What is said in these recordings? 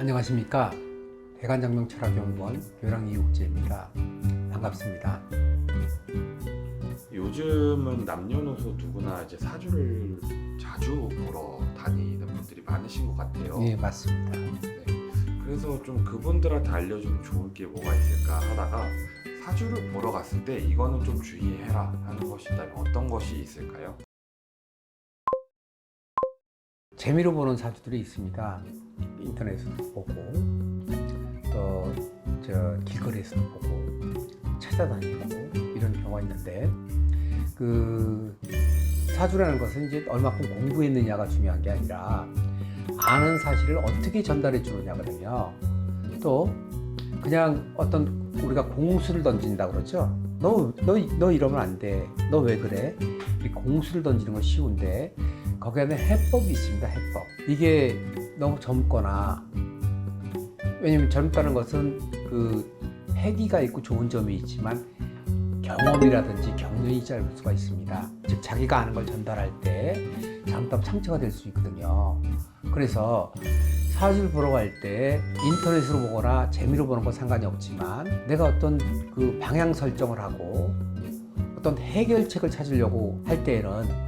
안녕하십니까. 대관장명철학연구원 요랑이육제입니다. 반갑습니다. 요즘은 남녀노소 누구나 이제 사주를 자주 보러 다니는 분들이 많으신 것 같아요. 네, 맞습니다. 네. 그래서 좀 그분들한테 알려주면 좋을 게 뭐가 있을까 하다가 사주를 보러 갔을 때 이거는 좀 주의해라 하는 것이 있다면 어떤 것이 있을까요? 재미로 보는 사주들이 있습니다. 인터넷에서도 보고 또 길거리에서도 보고 찾아다니고 이런 경우가 있는데, 그 사주라는 것은 이제 얼마큼 공부했느냐가 중요한 게 아니라 아는 사실을 어떻게 전달해 주느냐거든요. 또 그냥 어떤 우리가 공수를 던진다 그러죠. 너 이러면 안 돼. 너 왜 그래? 이 공수를 던지는 건 쉬운데 거기에 는 해법이 있습니다. 해법. 이게 너무 젊거나, 왜냐면 젊다는 것은 그 패기가 있고 좋은 점이 있지만 경험이라든지 경륜이 짧을 수가 있습니다. 즉 자기가 아는 걸 전달할 때 잘못하면 상처가 될 수 있거든요. 그래서 사주를 보러 갈 때 인터넷으로 보거나 재미로 보는 건 상관이 없지만 내가 어떤 그 방향 설정을 하고 어떤 해결책을 찾으려고 할 때에는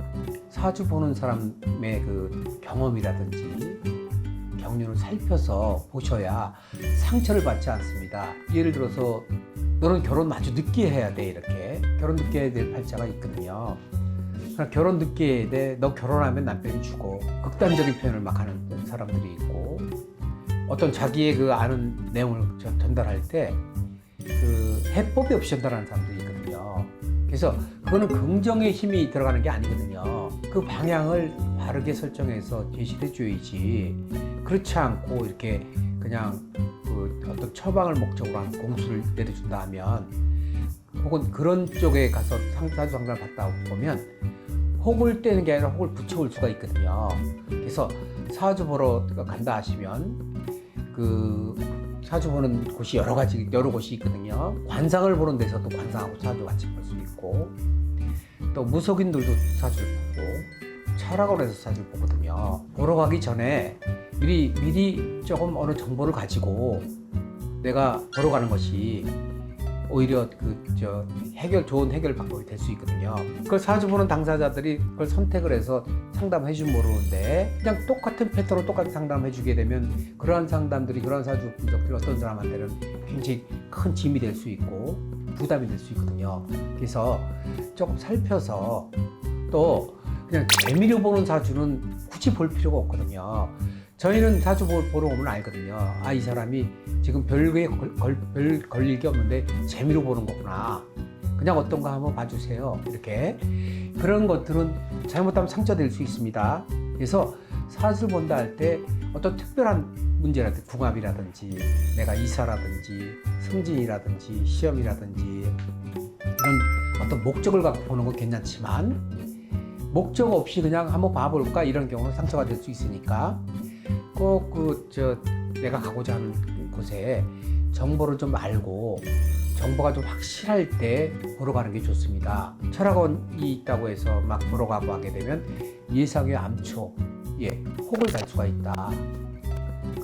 사주 보는 사람의 그 경험이라든지 경륜을 살펴서 보셔야 상처를 받지 않습니다. 예를 들어서 너는 결혼 아주 늦게 해야 돼, 이렇게 결혼 늦게 해야 될 팔자가 있거든요. 결혼 늦게 해야 돼, 너 결혼하면 남편이 죽어, 극단적인 표현을 막 하는 사람들이 있고, 어떤 자기의 그 아는 내용을 전달할 때 그 해법이 없이 전달하는 사람들이 있거든요. 그래서 그거는 긍정의 힘이 들어가는 게 아니거든요. 그 방향을 바르게 설정해서 제시해 줘야지, 그렇지 않고 이렇게 그냥 그 어떤 처방을 목적으로 한 공수를 내려준다 하면, 혹은 그런 쪽에 가서 사주 상담을 받다 보면 혹을 떼는 게 아니라 혹을 붙여올 수가 있거든요. 그래서 사주 보러 간다 하시면 그 사주 보는 곳이 여러 곳이 있거든요. 관상을 보는 데서도 관상하고 사주 같이 볼 수 있고, 또 무속인들도 사주를 보고 철학원에서 사주를 보거든요. 보러 가기 전에 미리 조금 어느 정보를 가지고 내가 보러 가는 것이 오히려 좋은 해결 방법이 될 수 있거든요. 그걸 사주 보는 당사자들이 그걸 선택을 해서 상담해 주면 모르는데, 그냥 똑같은 패턴으로 똑같은 상담을 해주게 되면 그러한 상담들이, 그러한 사주 분석들이 어떤 사람한테는 굉장히 큰 짐이 될 수 있고 부담이 될 수 있거든요. 그래서 조금 살펴서, 또 그냥 재미로 보는 사주는 굳이 볼 필요가 없거든요. 저희는 사주 보러 오면 알거든요. 아, 이 사람이 지금 별게 걸릴 게 없는데 재미로 보는 거구나. 그냥 어떤 거 한번 봐주세요. 이렇게. 그런 것들은 잘못하면 상처될 수 있습니다. 그래서 사주를 본다 할 때 어떤 특별한 문제라든지 궁합이라든지 내가 이사라든지 승진이라든지 시험이라든지 이런 어떤 목적을 갖고 보는 건 괜찮지만, 목적 없이 그냥 한번 봐볼까 이런 경우는 상처가 될 수 있으니까 꼭 내가 가고자 하는 곳에 정보를 좀 알고 정보가 좀 확실할 때 보러 가는 게 좋습니다. 철학원이 있다고 해서 막 보러 가고 하게 되면 예상외 암초, 혹을 달 수가 있다.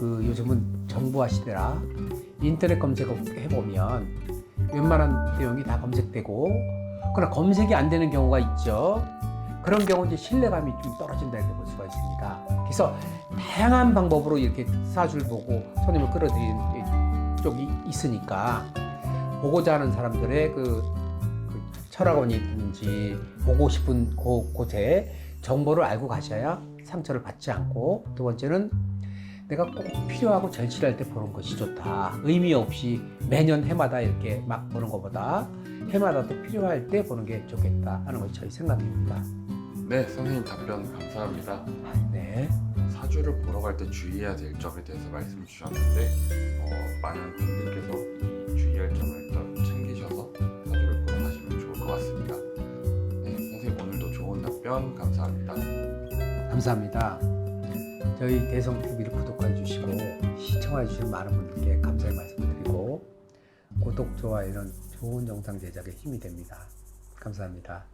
요즘은 정보화 시대라 인터넷 검색해보면 웬만한 내용이 다 검색되고, 그러나 검색이 안 되는 경우가 있죠. 그런 경우 이제 신뢰감이 좀 떨어진다 이렇게 볼 수가 있습니다. 그래서 다양한 방법으로 이렇게 사주를 보고 손님을 끌어들이는 쪽이 있으니까, 보고자 하는 사람들의 그 철학원이 있든지 보고 싶은 곳에 정보를 알고 가셔야 상처를 받지 않고, 두 번째는 내가 꼭 필요하고 절실할 때 보는 것이 좋다. 의미 없이 매년 해마다 이렇게 막 보는 것보다 해마다 또 필요할 때 보는 게 좋겠다 하는 것이 저희 생각입니다. 네, 선생님 답변 감사합니다. 네. 사주를 보러 갈 때 주의해야 될 점에 대해서 말씀 주셨는데, 많은 분들께서 이 주의할 점을 일단 챙기셔서 사주를 보러 가시면 좋을 것 같습니다. 네, 선생님 오늘도 좋은 답변 감사합니다. 감사합니다. 저희 대성TV를 구독해 주시고 시청해 주시는 많은 분들께 감사의 말씀을 드리고, 구독, 좋아요는 좋은 영상 제작에 힘이 됩니다. 감사합니다.